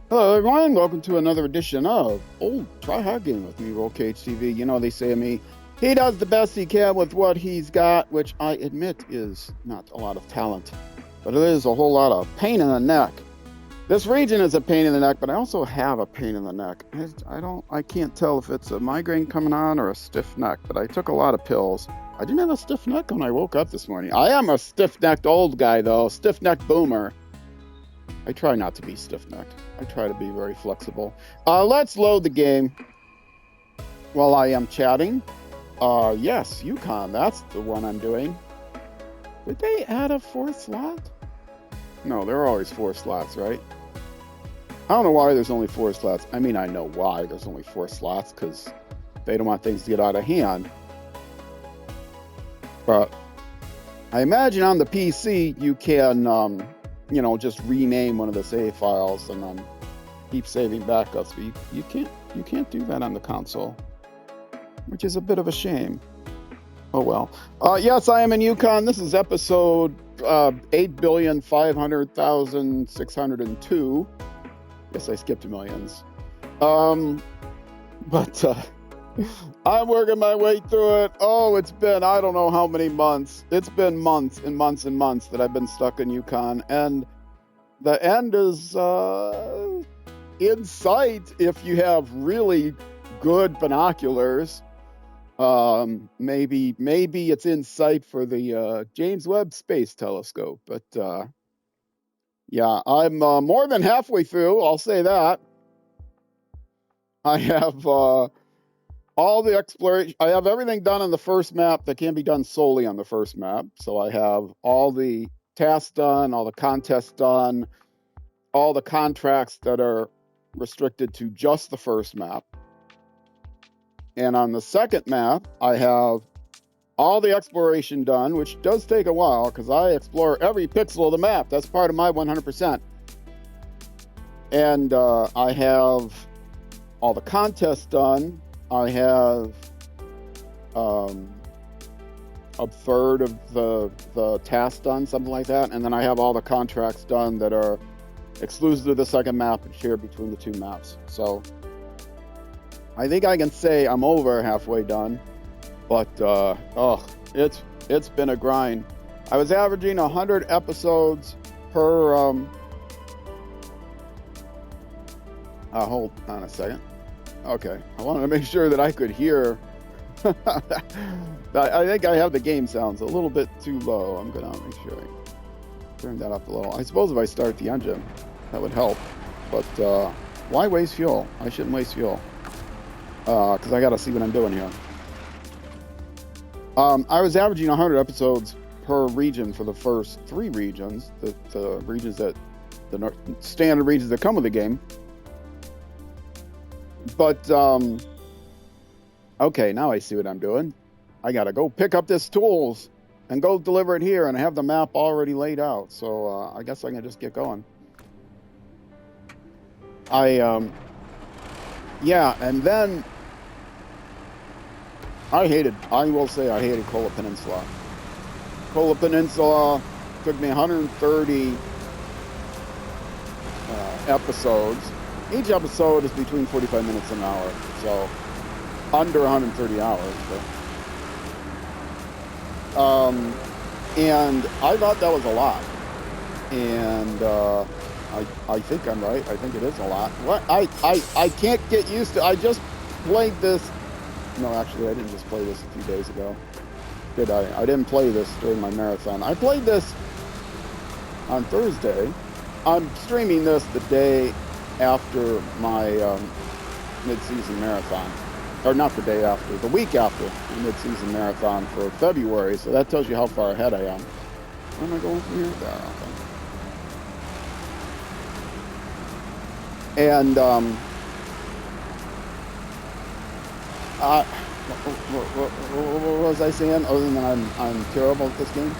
Hello everyone, welcome to another edition of Old Try Hard Game with me, Roll Cage TV. You know they say of me, he does the best he can with what he's got, which I admit is not a lot of talent, but it is a whole lot of pain in the neck. This region is a pain in the neck, but I also have a pain in the neck. I can't tell if it's a migraine coming on or a stiff neck, but I took a lot of pills. I didn't have a stiff neck when I woke up this morning. I am a stiff-necked old guy though, stiff-necked boomer. I try not to be stiff-necked. I try to be very flexible. Let's load the game while I am chatting. Yes, Yukon, that's the one I'm doing. Did they add a fourth slot? No, there are always 4 slots, right? I don't know why there's only 4 slots. I mean, I know why there's only 4 slots, because they don't want things to get out of hand. But I imagine on the PC, you can... just rename one of the save files and then keep saving backups. But you can't do that on the console, which is a bit of a shame. Oh well. Yes, I am in Yukon. This is episode 8,500,602. Yes, I skipped millions. But I'm working my way through it. Oh, it's been, I don't know how many months. It's been months and months and months that I've been stuck in Yukon. And the end is in sight if you have really good binoculars. Maybe it's in sight for the James Webb Space Telescope. But yeah, I'm more than halfway through. I'll say that. I have... all the exploration, I have everything done on the first map that can be done solely on the first map. So I have all the tasks done, all the contests done, all the contracts that are restricted to just the first map. And on the second map, I have all the exploration done, which does take a while because I explore every pixel of the map. That's part of my 100%. And I have all the contests done. I have a third of the tasks done, something like that, and then I have all the contracts done that are exclusive to the second map and shared between the 2 maps. So I think I can say I'm over halfway done, but it's been a grind. I was averaging 100 episodes per. Hold on a second. Okay, I wanted to make sure that I could hear. I think I have the game sounds a little bit too low. I'm gonna make sure I turn that up a little. I suppose if I start the engine, that would help. But why waste fuel? I shouldn't waste fuel because I gotta see what I'm doing here. I was averaging 100 episodes per region for the first 3 regions, the regions that the standard regions that come with the game. But, okay, now I see what I'm doing. I gotta go pick up this tools and go deliver it here, and I have the map already laid out, so I guess I can just get going. Yeah, and then I will say I hated Kola Peninsula. Kola Peninsula took me 130 episodes. Each episode is between 45 minutes and an hour, so under 130 hours. But, and I thought that was a lot, and I think I'm right. I think it is a lot. What I can't get used to. I just played this. No, actually, I didn't just play this a few days ago. Did I? I didn't play this during my marathon. I played this on Thursday. I'm streaming this the day after my mid-season marathon, or not the day after, the week after the mid-season marathon for February, so that tells you how far ahead I am. Where am I going from here? There, okay. And what was I saying other than I'm terrible at this game?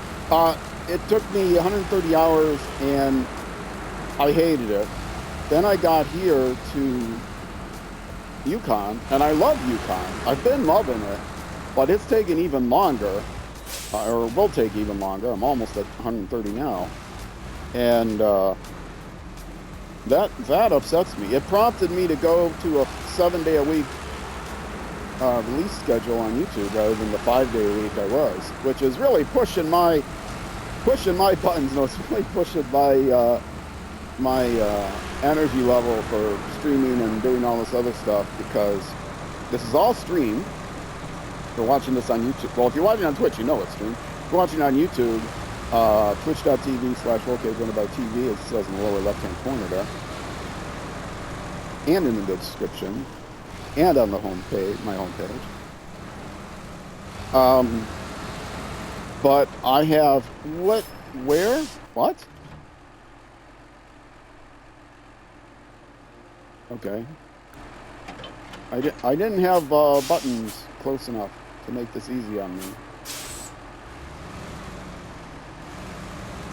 It took me 130 hours and I hated it. Then I got here to Yukon, and I love Yukon. I've been loving it, but it's taken even longer, or will take even longer. I'm almost at 130 now. And That upsets me. It prompted me to go to a 7-day-a-week release schedule on YouTube rather than the 5-day-a-week I was, which is really pushing my buttons. No, it's really pushing my energy level for streaming and doing all this other stuff, because this is all streamed. If you're watching this on YouTube, well, if you're watching on Twitch, you know it's streamed. If you're watching on YouTube, twitch.tv/rollcage1about.tv, it says in the lower left-hand corner there, and in the description, and on the home page, my home page. But I have what? Okay. I didn't have buttons close enough to make this easy on me.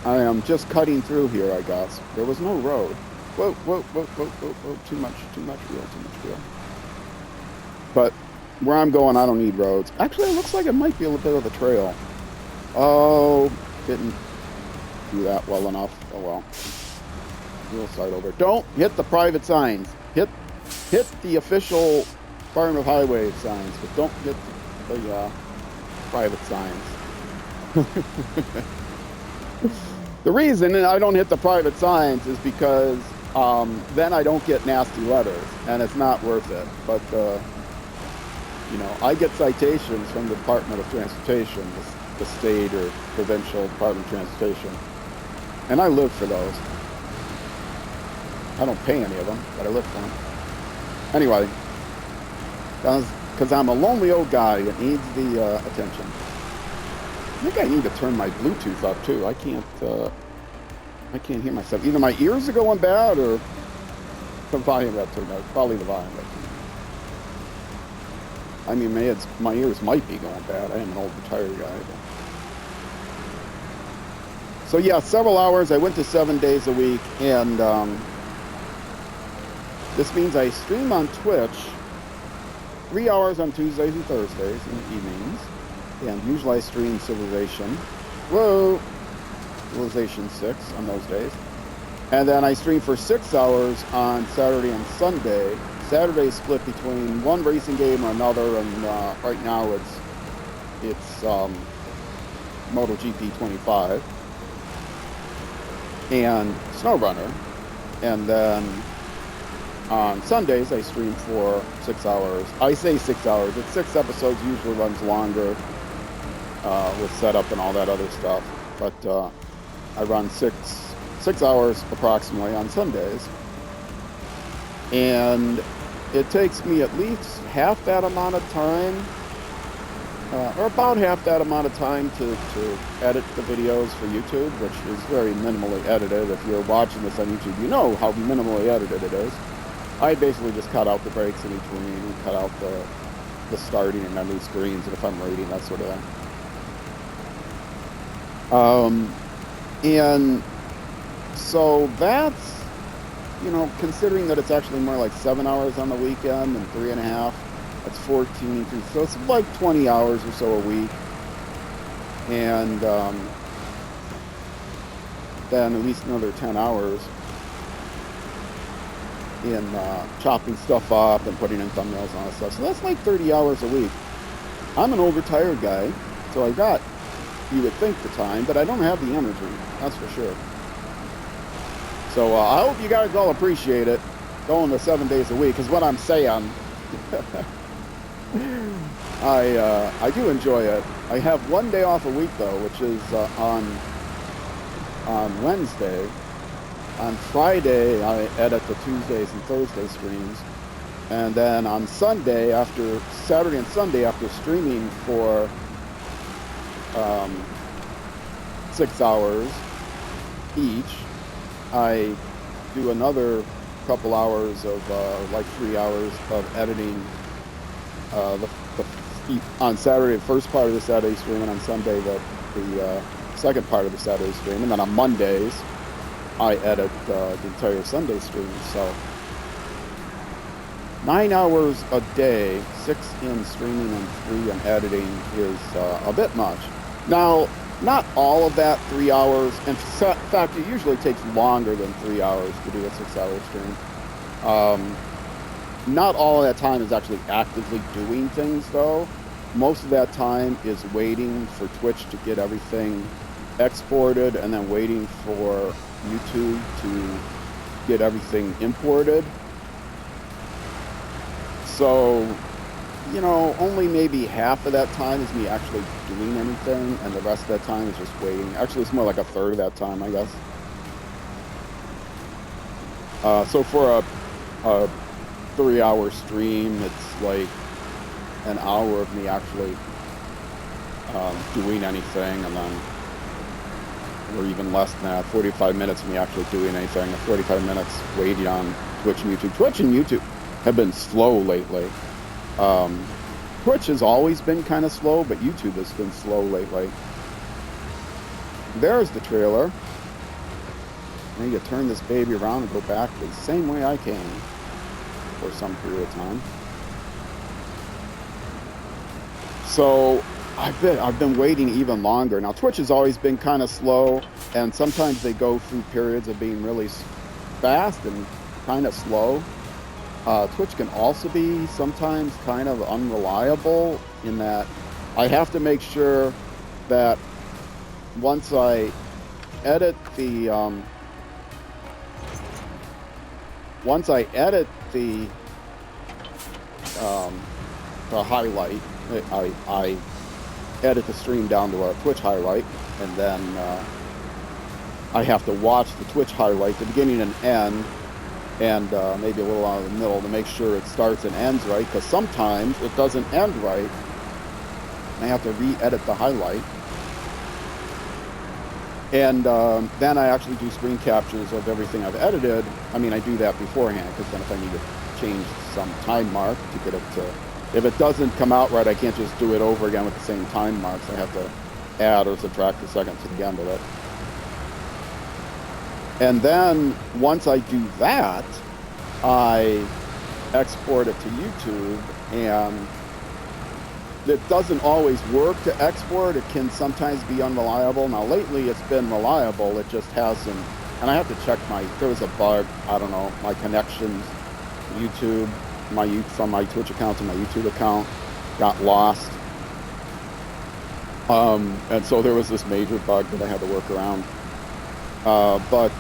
I am just cutting through here, I guess. There was no road. Whoa, whoa, whoa, whoa, whoa, whoa. Too much wheel. But where I'm going, I don't need roads. Actually, it looks like it might be a little bit of a trail. Oh, didn't do that well enough. Oh well. We'll slide over. Don't hit the private signs. Hit the official Department of Highway signs, but don't hit the private signs. The reason I don't hit the private signs is because then I don't get nasty letters, and it's not worth it. But you know, I get citations from the Department of Transportation, the state or provincial Department of Transportation, and I live for those. I don't pay any of them, but I live for them. Anyway, because I'm a lonely old guy that needs the attention. I think I need to turn my Bluetooth up too. I can't hear myself. Either my ears are going bad or the volume got turned up. Probably the volume got turned up. I mean, my ears might be going bad. I am an old retired guy. But. So yeah, several hours. I went to 7 days a week, and this means I stream on Twitch 3 hours on Tuesdays and Thursdays in the evenings. And usually I stream Civilization 6 on those days. And then I stream for 6 hours on Saturday and Sunday. Saturday's split between one racing game or another, and right now it's MotoGP 25 and SnowRunner. And then on Sundays I stream for 6 hours. I say 6 hours. It's 6 episodes, usually runs longer with setup and all that other stuff. But I run six hours approximately on Sundays. And it takes me at least half that amount of time, or about half that amount of time to edit the videos for YouTube, which is very minimally edited. If you're watching this on YouTube, you know how minimally edited it is. I basically just cut out the breaks in between and cut out the starting and ending screens, and if I'm rating, that sort of thing. And so that's, you know, considering that it's actually more like 7 hours on the weekend and 3.5, that's 14. So it's like 20 hours or so a week. And then at least another 10 hours in chopping stuff up and putting in thumbnails and all that stuff. So that's like 30 hours a week. I'm an old retired guy, so I got, you would think, the time, but I don't have the energy, that's for sure. So I hope you guys all appreciate it, going to 7 days a week, because what I'm saying, I do enjoy it. I have 1 day off a week though, which is on Wednesday. On Friday, I edit the Tuesdays and Thursday streams, and then on Sunday, Saturday and Sunday, after streaming for 6 hours each, I do another couple hours of like 3 hours of editing on Saturday, the first part of the Saturday stream, and on Sunday the second part of the Saturday stream, and then on Mondays I edit the entire Sunday stream. So 9 hours a day, 6 in streaming and 3 in editing, is a bit much. Now, Not all of that 3 hours. In fact, it usually takes longer than 3 hours to do a 6-hour stream. Not all of that time is actually actively doing things, though. Most of that time is waiting for Twitch to get everything exported and then waiting for YouTube to get everything imported. So, you know, only maybe half of that time is me actually doing anything, and the rest of that time is just waiting. Actually, it's more like a third of that time, I guess. So for a 3-hour stream, it's like an hour of me actually doing anything, and then, or even less than that, 45 minutes of me actually doing anything, and 45 minutes waiting on Twitch and YouTube. Twitch and YouTube have been slow lately. Twitch has always been kind of slow, but YouTube has been slow lately. There's the trailer. I need to turn this baby around and go back the same way I came for some period of time. So I've been waiting even longer. Now Twitch has always been kind of slow, and sometimes they go through periods of being really fast and kind of slow. Twitch can also be sometimes kind of unreliable in that I have to make sure that once I edit the highlight, I edit the stream down to a Twitch highlight, and then I have to watch the Twitch highlight, the beginning and end, and maybe a little out of the middle to make sure it starts and ends right, because sometimes it doesn't end right. I have to re-edit the highlight. And then I actually do screen captures of everything I've edited. I mean, I do that beforehand, because then if I need to change some time mark to get it to... If it doesn't come out right, I can't just do it over again with the same time marks. I have to add or subtract a second to the end of it. And then once I do that, I export it to YouTube, and it doesn't always work to export. It can sometimes be unreliable. Now lately it's been reliable, it just hasn't, and I have to check there was a bug, I don't know, my connections, YouTube, from my Twitch account to my YouTube account got lost. And so there was this major bug that I had to work around. But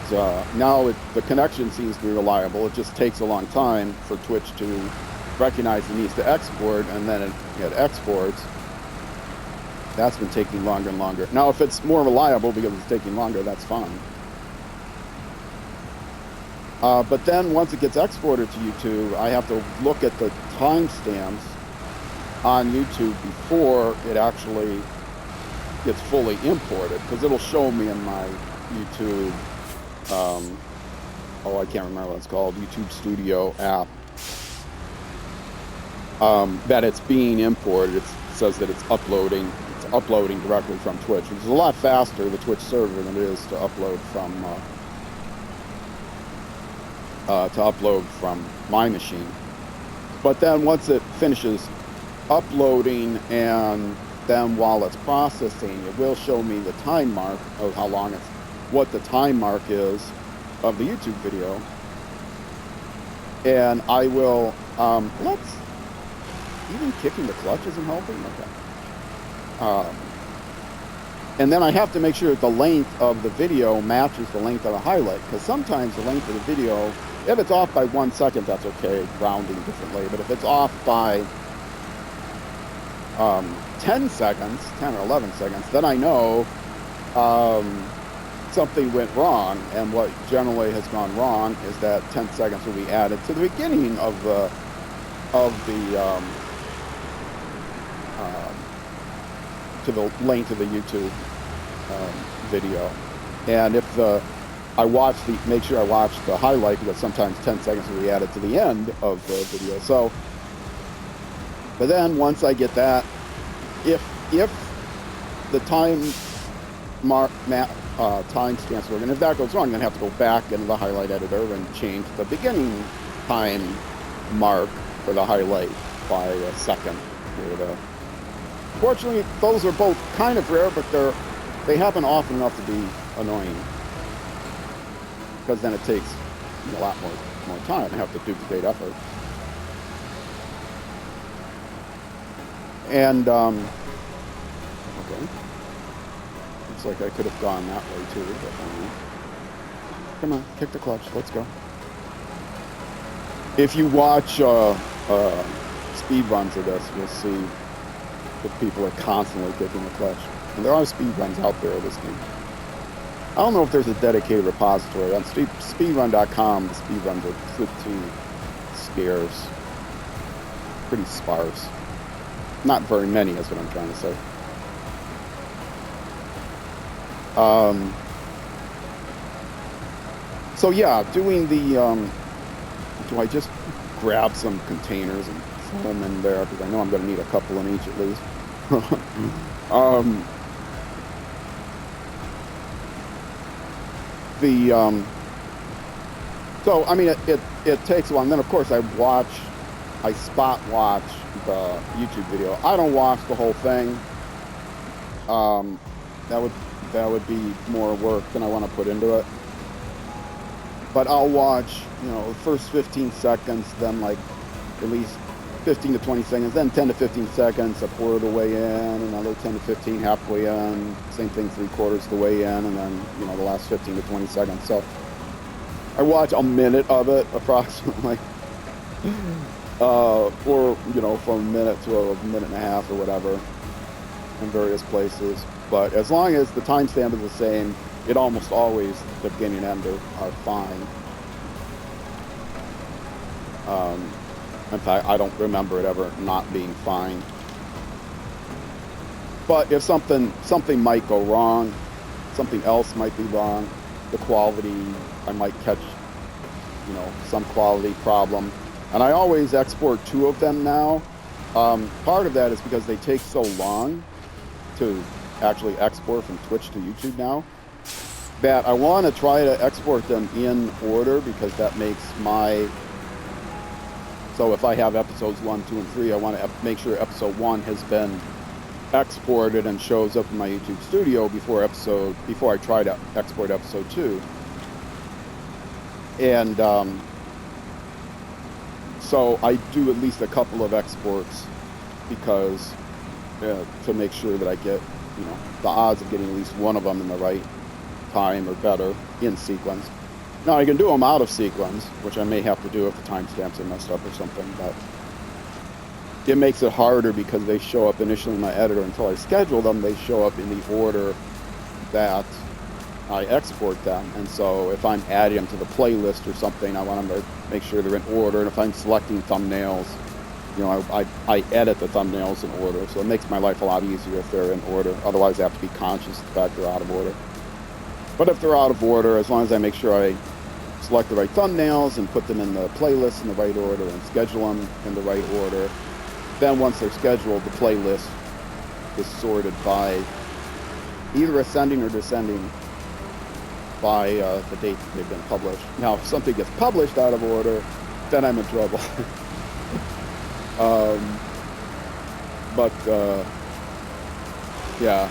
now the connection seems to be reliable. It just takes a long time for Twitch to recognize it needs to export, and then it exports. That's been taking longer and longer. Now, if it's more reliable because it's taking longer, that's fine. But then once it gets exported to YouTube, I have to look at the timestamps on YouTube before it actually gets fully imported, because it'll show me in my YouTube, I can't remember what it's called, YouTube Studio app, that it's being imported. It says that it's uploading directly from Twitch, which is a lot faster, the Twitch server, than it is to upload from my machine. But then once it finishes uploading, and then while it's processing, it will show me the time mark of what the time mark is of the YouTube video. And I will, even kicking the clutch isn't helping? Okay. And then I have to make sure that the length of the video matches the length of the highlight, because sometimes the length of the video, if it's off by 1 second, that's okay, rounding differently. But if it's off by 10 seconds, 10 or 11 seconds, then I know something went wrong. And what generally has gone wrong is that 10 seconds will be added to the beginning of the to the length of the YouTube video. And if make sure I watch the highlight, because sometimes 10 seconds will be added to the end of the video. So, but then once I get that, if the timestamps work, and if that goes wrong, then I have to go back into the highlight editor and change the beginning time mark for the highlight by a second. Fortunately, those are both kind of rare, but they're they happen often enough to be annoying, because then it takes a lot more time. I have to duplicate effort. And okay, looks like I could have gone that way too, but come on, kick the clutch, let's go. If you watch speed runs of this, you'll see that people are constantly kicking the clutch. And there are speed runs out there of this game. I don't know if there's a dedicated repository. On speedrun.com, the speed runs are pretty scarce, pretty sparse. Not very many is what I'm trying to say. So yeah, doing the, do I just grab some containers and throw them in there? Because I know I'm going to need a couple in each at least. So I mean, it takes a while. And then of course I spot watch the YouTube video. I don't watch the whole thing. That would be more work than I want to put into it. But I'll watch, you know, the first 15 seconds, then like at least 15 to 20 seconds, then 10 to 15 seconds, a quarter of the way in, another 10 to 15 halfway in, same thing 3/4 of the way in, and then, you know, the last 15 to 20 seconds. So I watch a minute of it approximately, or, you know, from a minute to a minute and a half or whatever in various places. But as long as the timestamp is the same, it almost always, the beginning and end are fine. In fact, I don't remember it ever not being fine. But if something might go wrong, something else might be wrong, the quality, I might catch, you know, some quality problem. And I always export 2 of them now. Part of that is because they take so long to actually export from Twitch to YouTube now, that I want to try to export them in order, because that makes my, so if I have episodes 1, 2, and 3, I want to make sure episode 1 has been exported and shows up in my YouTube studio before I try to export episode 2. And so I do at least a couple of exports, because to make sure that I get, you know, the odds of getting at least one of them in the right time or better in sequence. Now I can do them out of sequence, which I may have to do if the timestamps are messed up or something, but it makes it harder because they show up initially in my editor. Until I schedule them, they show up in the order that I export them. And so if I'm adding them to the playlist or something, I want them to make sure they're in order. And if I'm selecting thumbnails, you know, I edit the thumbnails in order. So it makes my life a lot easier if they're in order. Otherwise I have to be conscious of the fact they're out of order. But if they're out of order, as long as I make sure I select the right thumbnails and put them in the playlist in the right order and schedule them in the right order, then once they're scheduled, the playlist is sorted by either ascending or descending by the date that they've been published. Now, if something gets published out of order, then I'm in trouble. Yeah,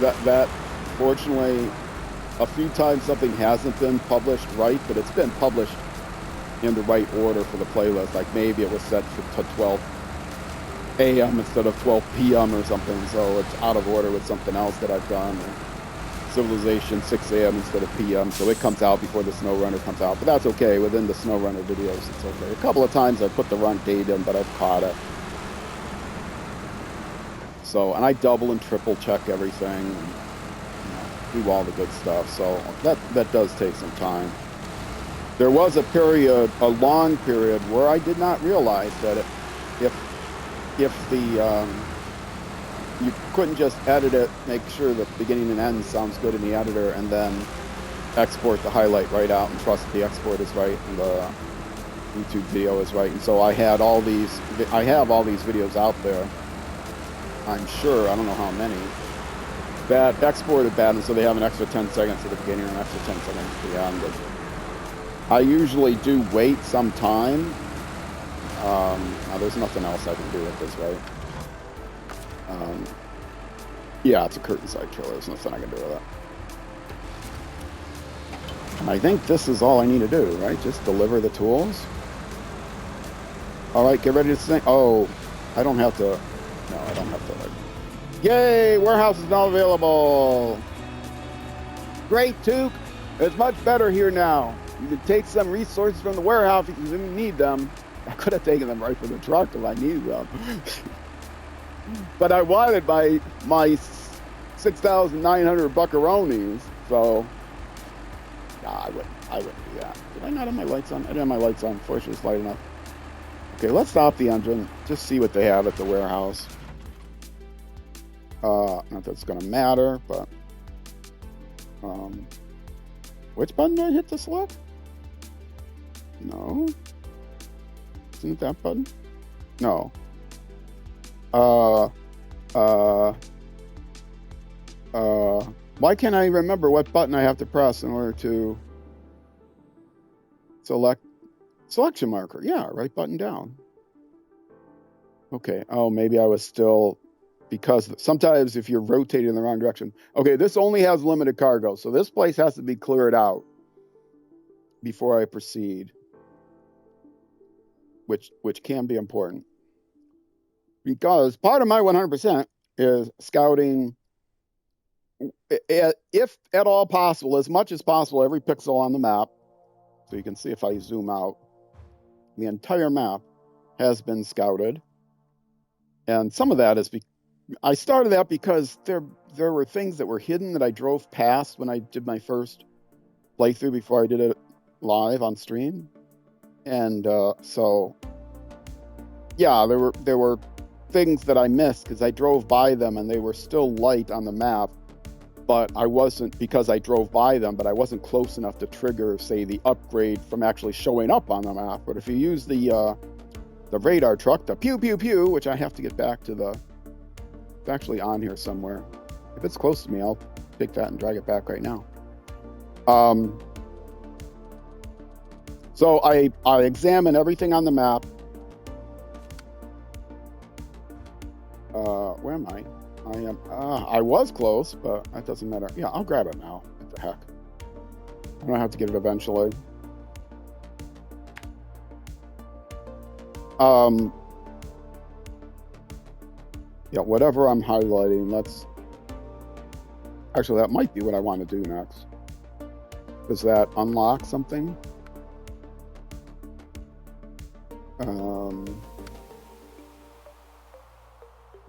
that fortunately, a few times something hasn't been published right, but it's been published in the right order for the playlist. Like maybe it was set to 12 a.m. instead of 12 p.m. or something, so it's out of order with something else that I've done. Or Civilization 6 a.m. instead of p.m., so it comes out before the SnowRunner comes out. But that's okay. Within the SnowRunner videos, it's okay. A couple of times I put the wrong date in, but I've caught it. So, and I double and triple check everything, and, you know, do all the good stuff. So that does take some time. There was a period, a long period, where I did not realize that if the you couldn't just edit it, make sure that beginning and end sounds good in the editor, and then export the highlight right out and trust the export is right and the YouTube video is right. And so I have all these videos out there, I'm sure, I don't know how many, that exported bad, and so they have an extra 10 seconds at the beginning and an extra 10 seconds at the end. I usually do wait some time. Now there's nothing else I can do with this, right? Yeah, it's a curtain side killer. There's nothing I can do with it. And I think this is all I need to do, right? Just deliver the tools. All right, get ready to sing. Oh, I don't have to. No, I don't have to. Yay! Warehouse is now available. Great, Took. It's much better here now. You can take some resources from the warehouse if you need them. I could have taken them right from the truck if I needed them. But I wanted my 6,900 buckaroonies, so nah, I wouldn't do that. Did I not have my lights on? I didn't have my lights on. Fortunately, it's light enough. Okay, let's stop the engine. Just see what they have at the warehouse. Not that it's gonna matter, but which button did I hit to select? No, isn't that button? No. Why can't I remember what button I have to press in order to select selection marker? Yeah, right button down. Okay. Oh, maybe I was still, because sometimes if you're rotating in the wrong direction. Okay, this only has limited cargo, so this place has to be cleared out before I proceed, which can be important, because part of my 100% is scouting, if at all possible, as much as possible, every pixel on the map. So you can see if I zoom out, the entire map has been scouted. And some of that is, I started that because there were things that were hidden that I drove past when I did my first playthrough before I did it live on stream. And so, yeah, there were things that I missed because I drove by them and they were still light on the map. But I wasn't, because I drove by them, but I wasn't close enough to trigger, say, the upgrade from actually showing up on the map. But if you use the radar truck, the pew, pew, pew, which I have to get back to it's actually on here somewhere. If it's close to me, I'll pick that and drag it back right now. So I examine everything on the map. Where am I? I was close, but that doesn't matter. Yeah, I'll grab it now. What the heck? I'm gonna have to get it eventually. Yeah, whatever I'm highlighting, actually, that might be what I want to do next. Does that unlock something?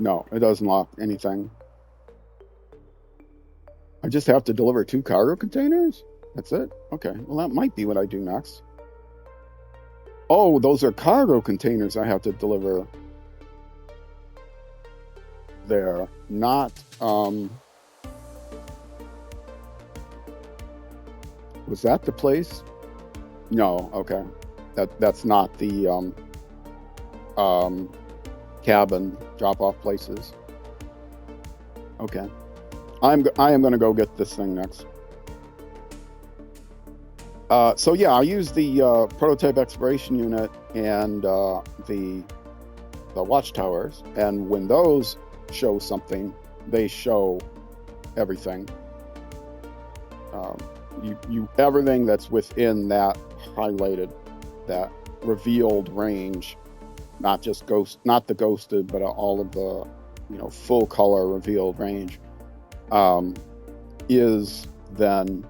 No, it doesn't lock anything. I just have to deliver 2 cargo containers? That's it? Okay, well, that might be what I do next. Oh, those are cargo containers I have to deliver there, not, was that the place? No, okay. That's not the, cabin drop-off places. Okay. I am going to go get this thing next. So yeah, I use the prototype exploration unit and the watchtowers, and when those show something, they show everything. Everything that's within that highlighted, that revealed range, not just not the ghosted, but all of the full color revealed range, is then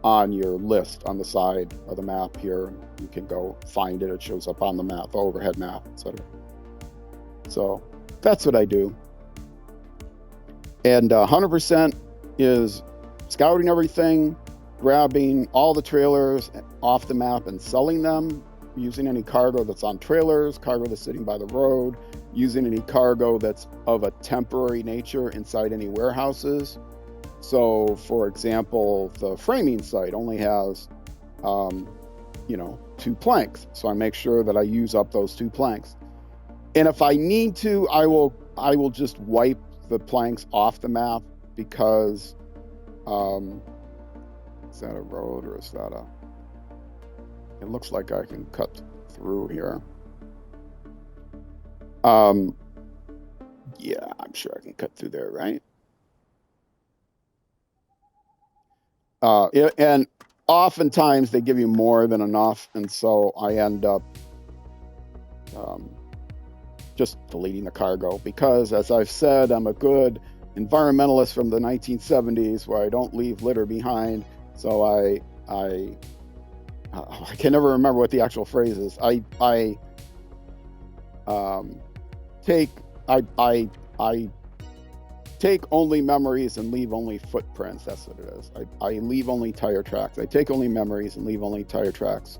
on your list on the side of the map here. You can go find it. It shows up on the map, the overhead map, etc. So that's what I do. And 100% is scouting everything, grabbing all the trailers off the map and selling them, using any cargo that's on trailers, cargo that's sitting by the road, using any cargo that's of a temporary nature inside any warehouses. So, for example, the framing site only has, 2 planks. So I make sure that I use up those 2 planks. And if I need to, I will just wipe the planks off the map, because, is that a road or is that it looks like I can cut through here. Yeah, I'm sure I can cut through there, right? And oftentimes they give you more than enough, and so I end up just deleting the cargo because, as I've said, I'm a good environmentalist from the 1970s where I don't leave litter behind. So I can never remember what the actual phrase is. I take only memories and leave only footprints. That's what it is. I leave only tire tracks. I take only memories and leave only tire tracks.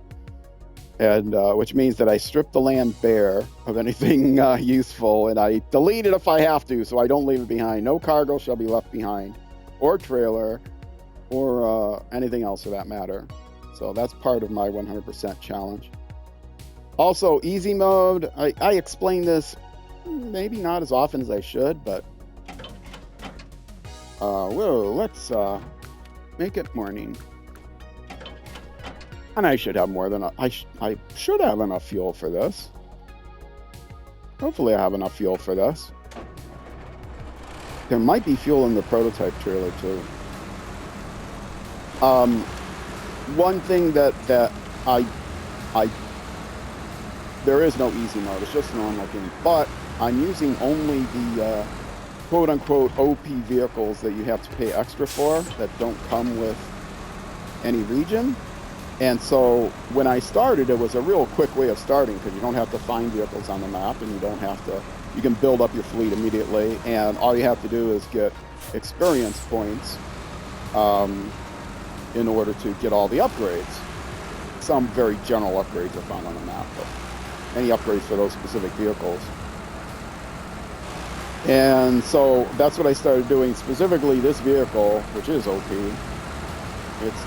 And which means that I strip the land bare of anything useful, and I delete it if I have to, so I don't leave it behind. No cargo shall be left behind, or trailer, or anything else for that matter. So that's part of my 100% challenge. Also, easy mode. I explain this maybe not as often as I should, but let's make it morning. And I should have more than I should have enough fuel for this. Hopefully I have enough fuel for this. There might be fuel in the prototype trailer too. One thing that there is no easy mode. It's just a normal game. But I'm using only the quote-unquote OP vehicles that you have to pay extra for that don't come with any region. And so when I started, it was a real quick way of starting because you don't have to find vehicles on the map, and you can build up your fleet immediately, and all you have to do is get experience points in order to get all the upgrades. Some very general upgrades are found on the map, but any upgrades for those specific vehicles. And so that's what I started doing, specifically this vehicle, which is OP. It's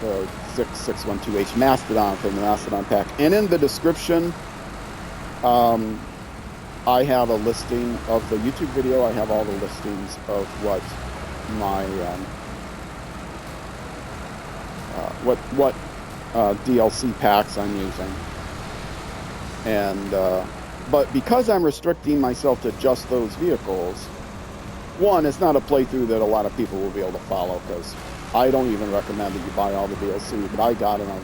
the 6612H Mastodon from the Mastodon pack. And in the description, I have a listing of the YouTube video. I have all the listings of what my what DLC packs I'm using. And but because I'm restricting myself to just those vehicles, one, it's not a playthrough that a lot of people will be able to follow, because I don't even recommend that you buy all the DLC, but I got it on a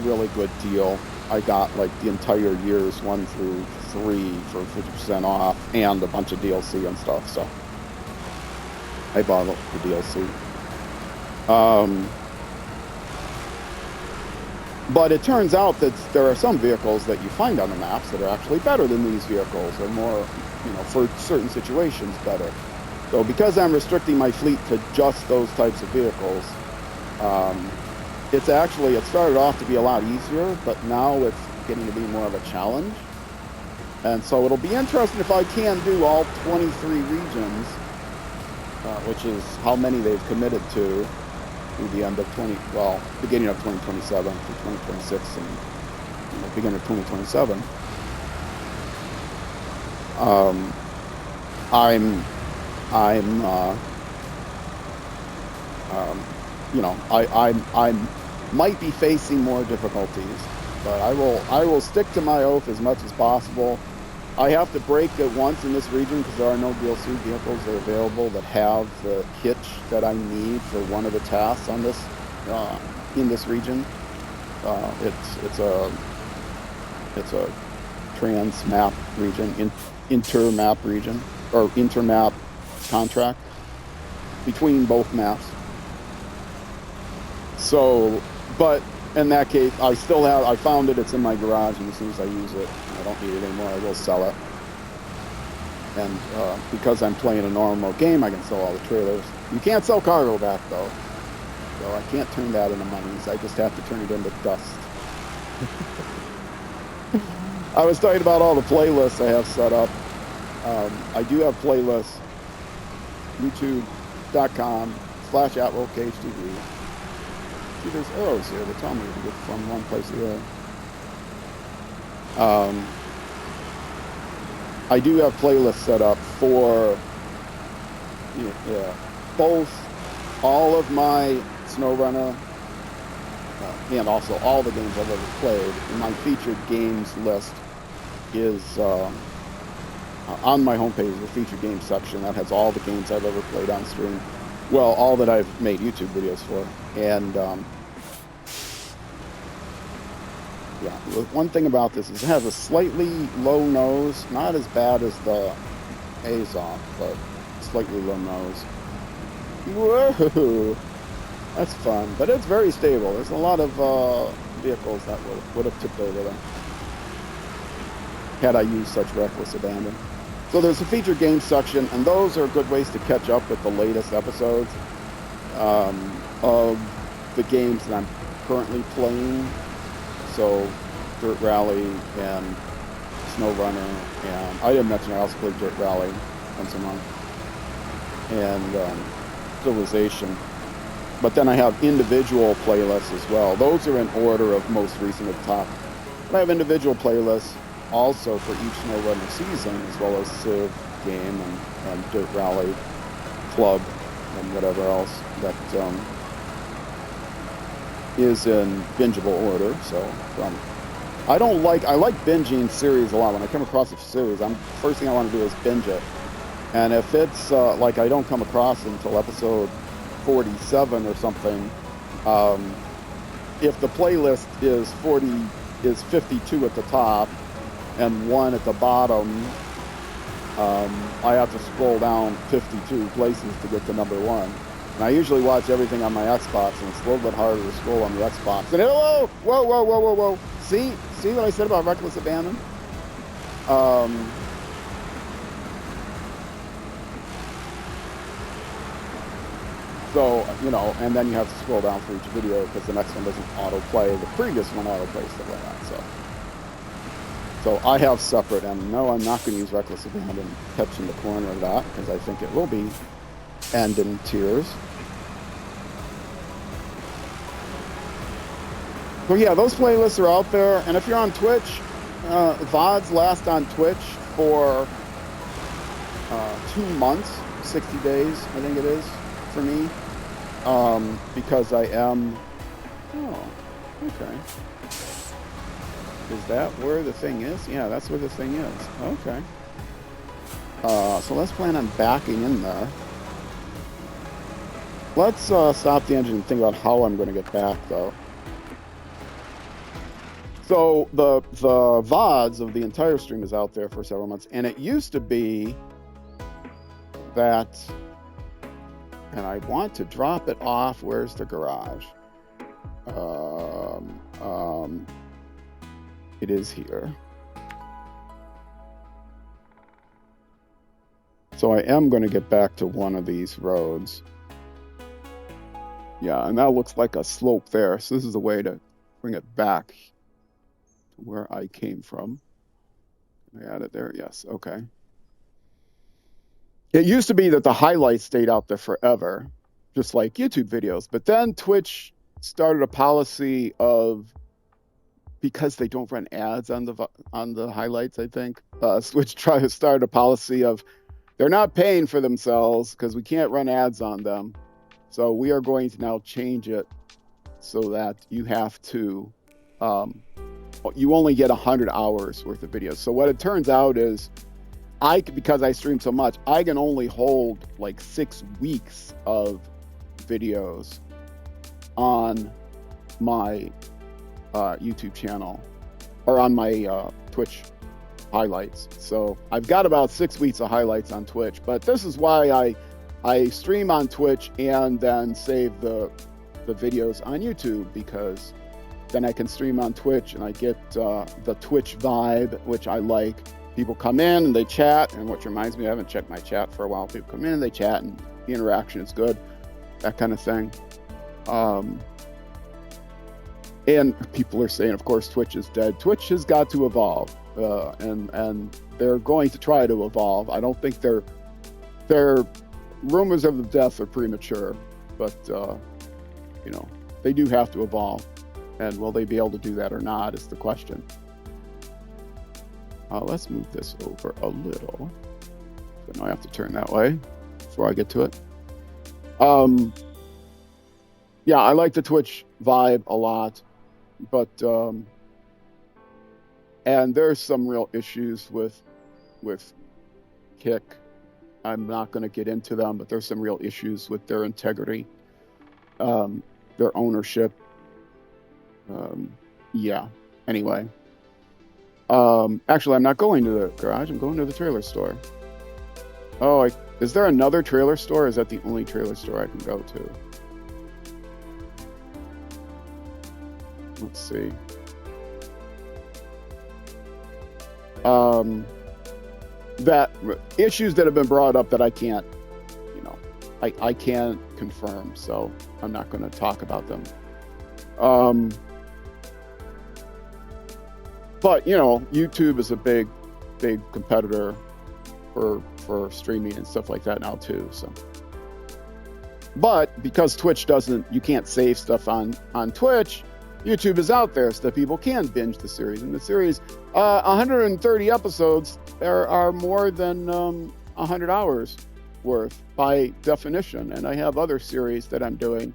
really good deal. I got like the entire years 1 through 3 for 50% off and a bunch of DLC and stuff, so I bought the DLC. But it turns out that there are some vehicles that you find on the maps that are actually better than these vehicles, or more, for certain situations better. So because I'm restricting my fleet to just those types of vehicles, it started off to be a lot easier, but now it's getting to be more of a challenge. And so it'll be interesting if I can do all 23 regions, which is how many they've committed to through the end of beginning of 2027 to 2026 and beginning of 2027. I might be facing more difficulties, but I will stick to my oath as much as possible. I have to break it once in this region because there are no DLC vehicles that are available that have the hitch that I need for one of the tasks on this in this region. It's a trans map region, inter-map region, or inter-map contract between both maps. So, but in that case, I found it. It's in my garage, and as soon as I use it, I don't need it anymore, I will sell it. And because I'm playing a normal game, I can sell all the trailers. You can't sell cargo back, though. So I can't turn that into monies. I just have to turn it into dust. I was talking about all the playlists I have set up. I do have playlists. YouTube.com/@RollCageTV. See, there's arrows here that tell me to get from one place to the other. I do have playlists set up for both all of my SnowRunner and also all the games I've ever played. And my featured games list is on my homepage, the featured game section that has all the games I've ever played on stream. Well, all that I've made YouTube videos for. And yeah, one thing about this is it has a slightly low nose, not as bad as the Azov, but slightly low nose. Whoa, that's fun, but it's very stable. There's a lot of vehicles that would have tipped over them had I used such reckless abandon. So there's a featured game section, and those are good ways to catch up with the latest episodes of the games that I'm currently playing. So Dirt Rally and SnowRunner, and I didn't mention I also play Dirt Rally once a month, and Civilization. But then I have individual playlists as well. Those are in order of most recent at the top. But I have individual playlists also for each SnowRunner season, as well as Civ game and Dirt Rally Club and whatever else that is in bingeable order. So I like binging series a lot. When I come across a series, first thing I want to do is binge it. And if it's like I don't come across until episode 47 or something, if the playlist is 52 at the top and 1 at the bottom, I have to scroll down 52 places to get to number 1. And I usually watch everything on my Xbox, and it's a little bit harder to scroll on the Xbox. And whoa. See what I said about reckless abandon? So, you know, and then you have to scroll down for each video because the next one doesn't autoplay. The previous one autoplays, stuff like that. So I have separate, and no, I'm not going to use reckless abandon catching the corner of that because I think it will be end in tears. So yeah, those playlists are out there, and if you're on Twitch, VODs last on Twitch for 2 months, 60 days, I think it is, for me, because I am, okay. Is that where the thing is? Yeah, that's where the thing is. Okay. So let's plan on backing in there. Let's stop the engine and think about how I'm going to get back, though. So the VODs of the entire stream is out there for several months, and it used to be that, and I want to drop it off. Where's the garage? It is here. So I am going to get back to one of these roads. Yeah, and that looks like a slope there. So this is a way to bring it back to where I came from. Can I add it there? Yes. Okay. It used to be that the highlights stayed out there forever, just like YouTube videos. But then Twitch started a policy of, because they don't run ads on the highlights, I think, Twitch started a policy of they're not paying for themselves because we can't run ads on them. So we are going to now change it so that you have to, you only get 100 hours worth of videos. So what it turns out is, because I stream so much, I can only hold like 6 weeks of videos on my YouTube channel, or on my Twitch highlights. So I've got about 6 weeks of highlights on Twitch, but this is why I stream on Twitch and then save the videos on YouTube, because then I can stream on Twitch and I get the Twitch vibe, which I like. People come in and they chat, and which reminds me, I haven't checked my chat for a while. People come in and they chat, and the interaction is good, that kind of thing. And people are saying, of course, Twitch is dead. Twitch has got to evolve, and they're going to try to evolve. I don't think their rumors of the death are premature, but you know, they do have to evolve, and will they be able to do that or not is the question. Let's move this over a little. So now I have to turn that way before I get to it. Yeah, I like the Twitch vibe a lot, but and there's some real issues with Kick. I'm not going to get into them, but there's some real issues with their integrity, their ownership. Yeah. Anyway. Actually, I'm not going to the garage. I'm going to the trailer store. Oh, is there another trailer store? Or is that the only trailer store I can go to? Let's see. That issues that have been brought up that I can't, I can't confirm, so I'm not going to talk about them. But YouTube is a big competitor for streaming and stuff like that now too. So, but because Twitch you can't save stuff on Twitch, YouTube is out there so that people can binge the series. And the series, 130 episodes are more than 100 hours worth by definition. And I have other series that I'm doing.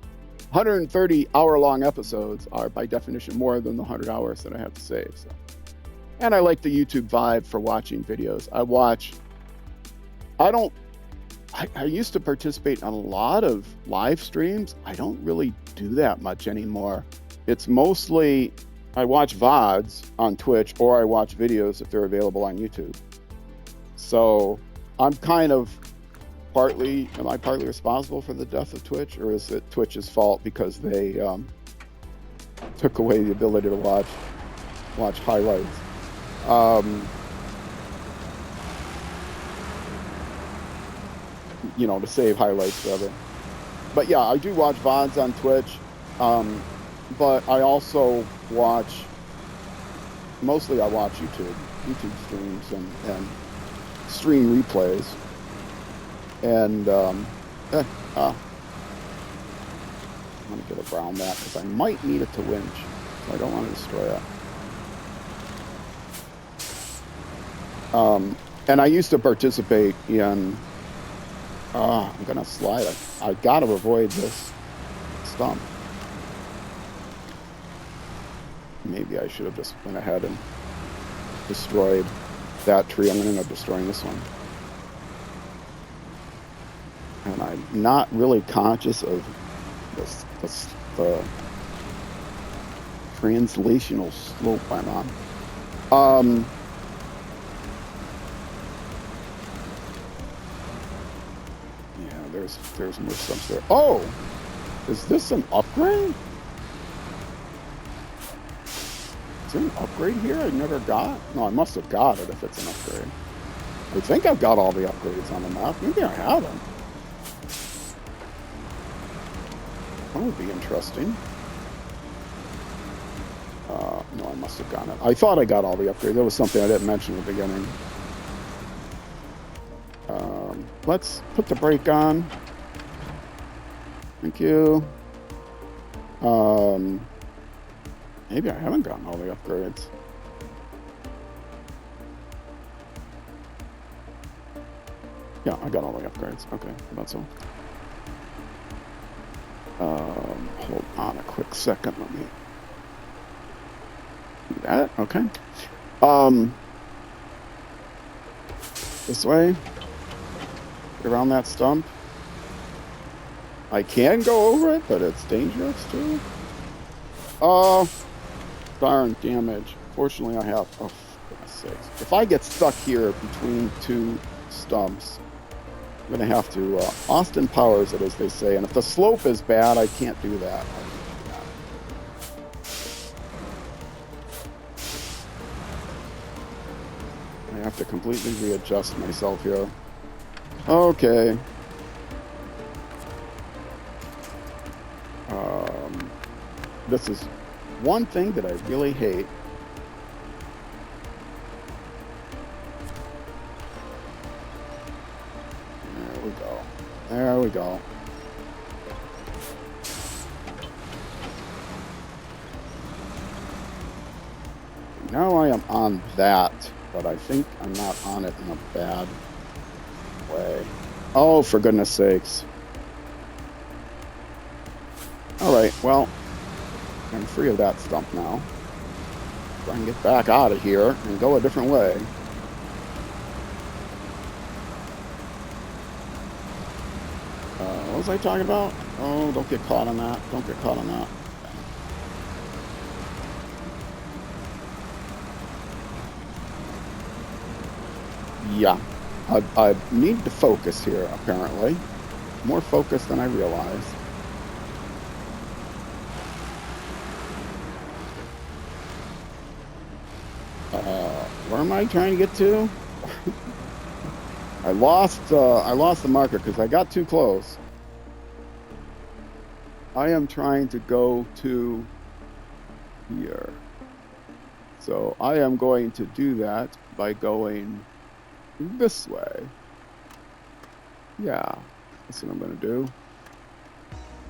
130 hour-long episodes are by definition more than the 100 hours that I have to save. So. And I like the YouTube vibe for watching videos. I used to participate in a lot of live streams. I don't really do that much anymore. It's mostly I watch VODs on Twitch or I watch videos if they're available on YouTube. So I'm kind of am I partly responsible for the death of Twitch, or is it Twitch's fault because they took away the ability to watch highlights? To save highlights, whatever. But yeah, I do watch VODs on Twitch. But I also mostly I watch YouTube streams and stream replays. And I'm gonna get a brown mat because I might need it to winch. So I don't want to destroy it. And I used to participate in. I'm gonna slide. I gotta avoid this stump. Maybe I should have just went ahead and destroyed that tree. I'm gonna end up destroying this one. And I'm not really conscious of the translational slope I'm on. Yeah, there's more stumps there. Oh, is this an upgrade? Is there an upgrade here I never got? No, I must have got it if it's an upgrade. I think I've got all the upgrades on the map. Maybe I haven't. That would be interesting. No, I must have gotten it. I thought I got all the upgrades. That was something I didn't mention at the beginning. Let's put the brake on. Thank you. Maybe I haven't gotten all the upgrades. Yeah, I got all the upgrades. Okay, that's all. Hold on a quick second. Let me do that. Okay. This way. Get around that stump. I can go over it, but it's dangerous too. Oh, darn damage. Fortunately, I have. Oh, for goodness sakes. If I get stuck here between two stumps, I'm going to have to Austin Powers it, as they say. And if the slope is bad, I can't do that. I have to completely readjust myself here. Okay. This is one thing that I really hate. There we go. Now I am on that, but I think I'm not on it in a bad way. Oh, for goodness sakes. Alright, well, I'm free of that stump now. Try and get back out of here and go a different way. What was I talking about? Oh, don't get caught on that. Don't get caught on that. Yeah, I need to focus here, apparently. More focus than I realized. Where am I trying to get to? I lost the marker because I got too close. I am trying to go to here. So I am going to do that by going this way. Yeah, that's what I'm going to do.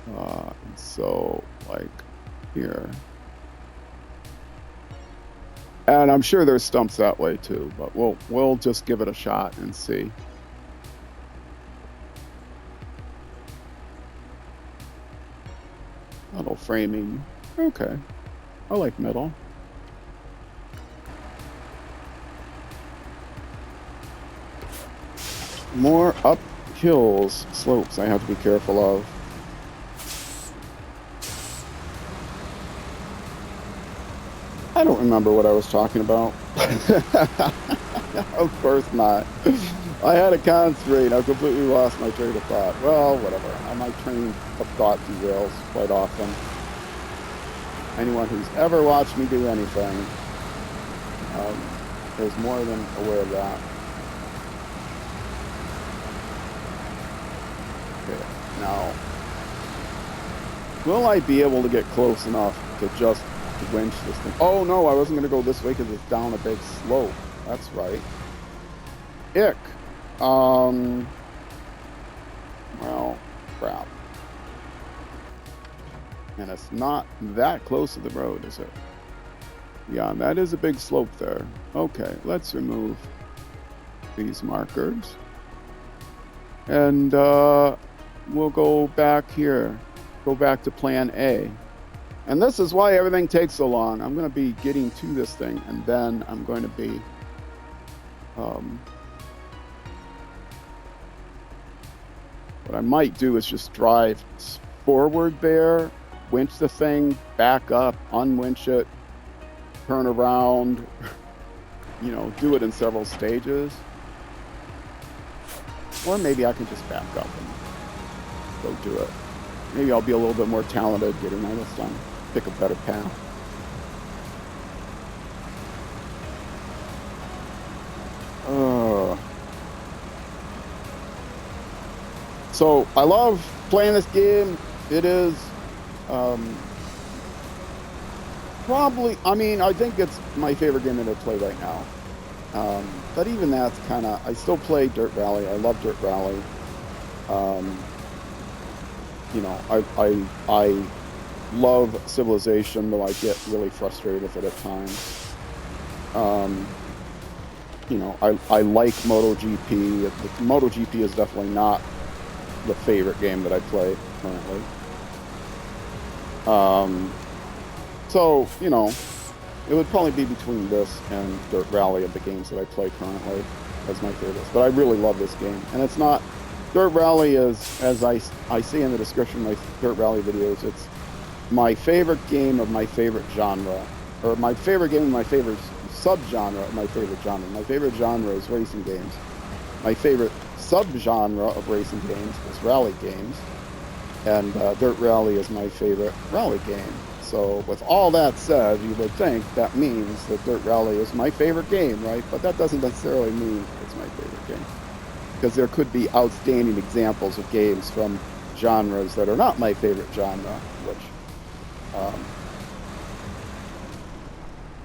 And so, like, here. And I'm sure there's stumps that way too, but we'll just give it a shot and see. Metal framing. Okay. I like metal. More up hills, slopes I have to be careful of. I don't remember what I was talking about. Of course not. I had a concentrate. I completely lost my train of thought. Well, whatever. My train of thought derails quite often. Anyone who's ever watched me do anything is more than aware of that. Okay, now, will I be able to get close enough to just winch this thing? Oh no, I wasn't going to go this way because it's down a big slope. That's right. Ick. Well, crap. And it's not that close to the road, is it? Yeah, that is a big slope there. Okay, let's remove these markers. And we'll go back here. Go back to plan A. And this is why everything takes so long. I'm going to be getting to this thing, and then I'm going to be... what I might do is just drive forward there, winch the thing, back up, unwinch it, turn around, you know, do it in several stages. Or maybe I can just back up and go do it. Maybe I'll be a little bit more talented getting all this done. Pick a better path. So I love playing this game. It is probably, I mean, I think it's my favorite game that I play right now. But even that's kind of, I still play Dirt Rally. I love Dirt Rally. You know, I love Civilization, though I get really frustrated with it at times. You know, I like MotoGP. MotoGP is definitely not the favorite game that I play currently. So, you know, it would probably be between this and Dirt Rally of the games that I play currently as my favorites. But I really love this game. And it's not... Dirt Rally is, as I say in the description of my Dirt Rally videos, it's my favorite game of my favorite genre. Or my favorite game of my favorite subgenre of my favorite genre. My favorite genre is racing games. My favorite subgenre of racing games is rally games. And Dirt Rally is my favorite rally game. So with all that said, you would think that means that Dirt Rally is my favorite game, right? But that doesn't necessarily mean it's my favorite game. Because there could be outstanding examples of games from genres that are not my favorite genre, which...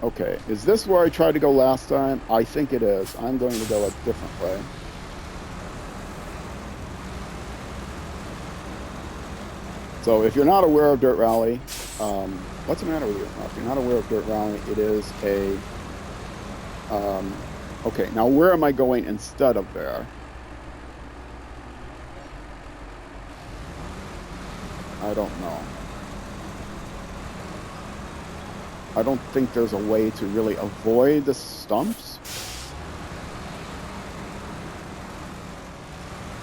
okay, is this where I tried to go last time? I think it is. I'm going to go a different way. So if you're not aware of Dirt Rally, what's the matter with you? If you're not aware of Dirt Rally, it is a... okay, now where am I going instead of there? I don't know. I don't think there's a way to really avoid the stumps.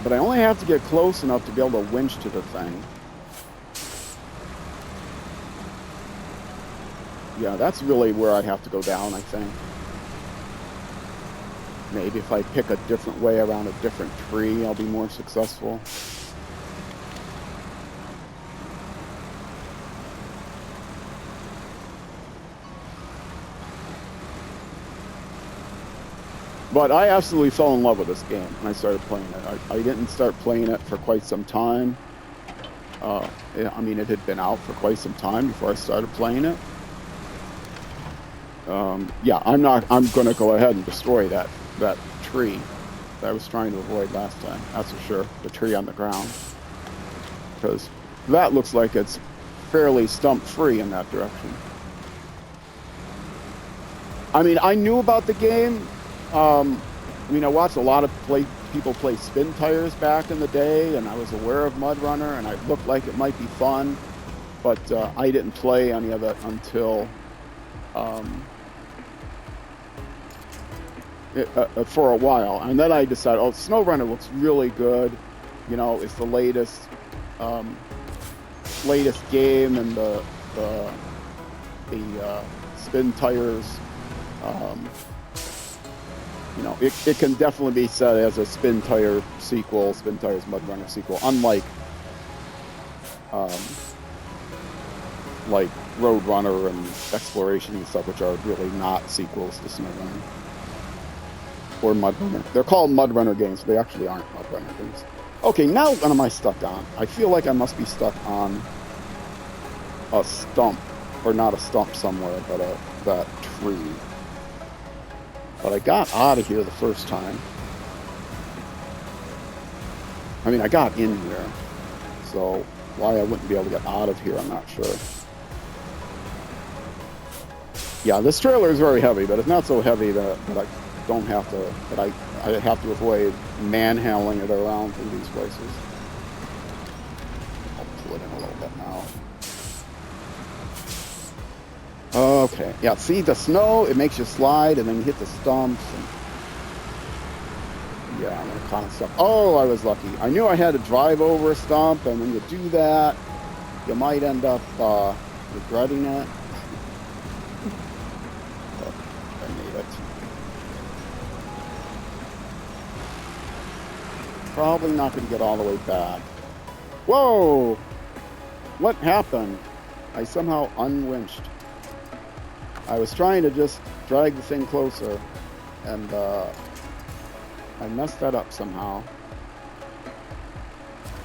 But I only have to get close enough to be able to winch to the thing. Yeah, that's really where I'd have to go down, I think. Maybe if I pick a different way around a different tree, I'll be more successful. But I absolutely fell in love with this game when I started playing it. I didn't start playing it for quite some time. I mean, it had been out for quite some time before I started playing it. Yeah, I'm going to go ahead and destroy that tree that I was trying to avoid last time. That's for sure. The tree on the ground. Because that looks like it's fairly stump-free in that direction. I mean, I knew about the game. I mean, I watched a lot of people play Spintires back in the day, and I was aware of MudRunner, and it looked like it might be fun, but I didn't play any of it until for a while. And then I decided, oh, SnowRunner looks really good. You know, it's the latest game in the Spintires. You know, it can definitely be said as a Spintire sequel, Spintires MudRunner sequel, unlike like Roadrunner and Exploration and stuff, which are really not sequels to SnowRunner or MudRunner. They're called MudRunner games, but they actually aren't MudRunner games. Okay, now what am I stuck on? I feel like I must be stuck on a stump, or not a stump somewhere, but that tree. But I got out of here the first time. I mean, I got in here. So why I wouldn't be able to get out of here, I'm not sure. Yeah, this trailer is very heavy, but it's not so heavy that I don't have to, that I have to avoid manhandling it around in these places. I'll pull it in a little bit now. Okay, yeah, see the snow, it makes you slide and then you hit the stumps. And yeah, I'm gonna kind of stuff. Oh, I was lucky. I knew I had to drive over a stump, and when you do that, you might end up regretting it. But I made it. Probably not gonna get all the way back. Whoa! What happened? I somehow unwinched. I was trying to just drag the thing closer, and I messed that up somehow.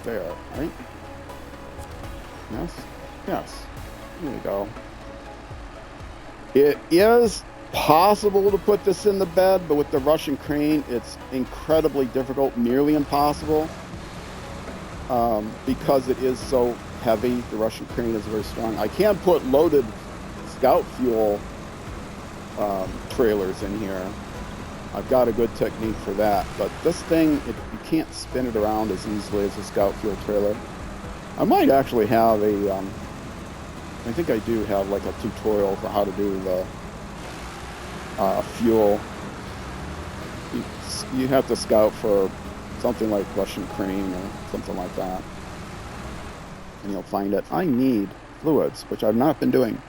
There, right? Yes? Yes. Here we go. It is possible to put this in the bed, but with the Russian crane, it's incredibly difficult, nearly impossible, because it is so heavy. The Russian crane is very strong. I can put loaded scout fuel trailers in here. I've got a good technique for that, but this thing, you can't spin it around as easily as a scout fuel trailer. I might actually have a, I think I do have like a tutorial for how to do the fuel. You have to scout for something like Russian crane or something like that, and you'll find that I need fluids, which I've not been doing.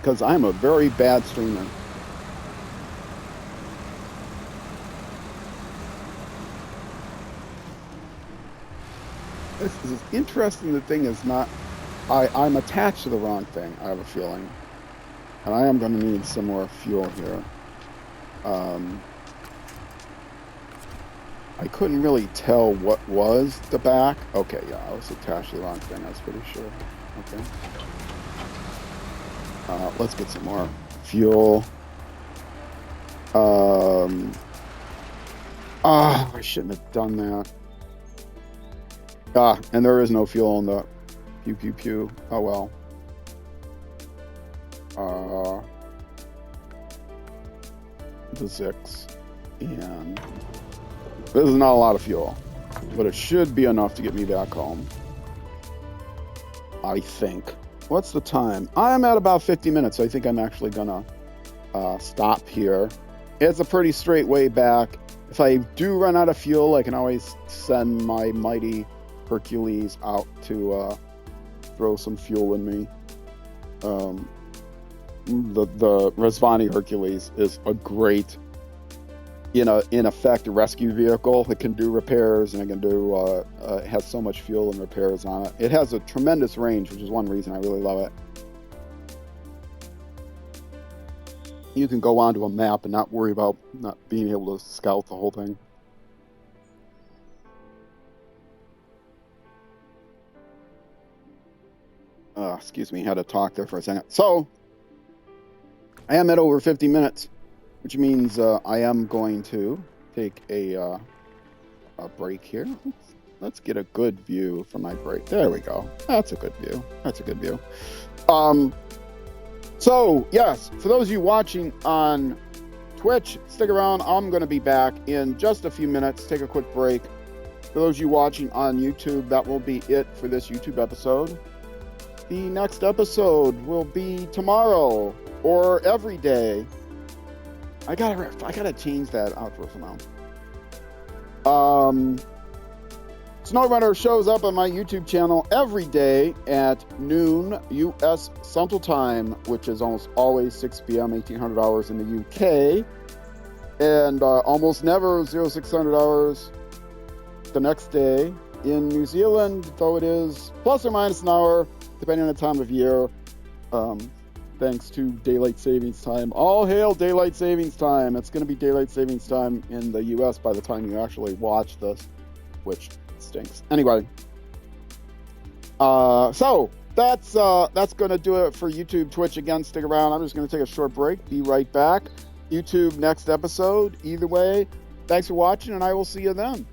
Because I'm a very bad streamer. This is interesting. The thing is not, I'm attached to the wrong thing, I have a feeling. And I am going to need some more fuel here. I couldn't really tell what was the back. Okay, yeah, I was attached to the wrong thing, I was pretty sure. Okay. Let's get some more fuel. I shouldn't have done that. And there is no fuel in the pew pew pew. Oh well. The ZiKZ, and this is not a lot of fuel, but it should be enough to get me back home, I think. What's the time? I'm at about 50 minutes. So I think I'm actually gonna stop here. It's a pretty straight way back. If I do run out of fuel, I can always send my mighty Hercules out to throw some fuel in me. The Rezvani Hercules is a great, in effect, a rescue vehicle. It can do repairs, and it can do it has so much fuel and repairs on it. It has a tremendous range, which is one reason I really love it. You can go onto a map and not worry about not being able to scout the whole thing. Excuse me, had to talk there for a second. So, I am at over 50 minutes, which means I am going to take a break here. Let's get a good view from my break. There we go. That's a good view. That's a good view. So, yes, for those of you watching on Twitch, stick around. I'm going to be back in just a few minutes. Take a quick break. For those of you watching on YouTube, that will be it for this YouTube episode. The next episode will be tomorrow or every day. I gotta change that out for now. SnowRunner shows up on my YouTube channel every day at noon U.S. Central Time, which is almost always 6 p.m. 1800 hours in the UK, and almost never 0600 hours the next day in New Zealand, though it is plus or minus an hour depending on the time of year. Thanks to daylight savings time. All hail daylight savings time. It's going to be daylight savings time in the U.S. by the time you actually watch this, which stinks. Anyway, so that's going to do it for YouTube. Twitch, again, stick around. I'm just going to take a short break. Be right back. YouTube next episode. Either way, thanks for watching, and I will see you then.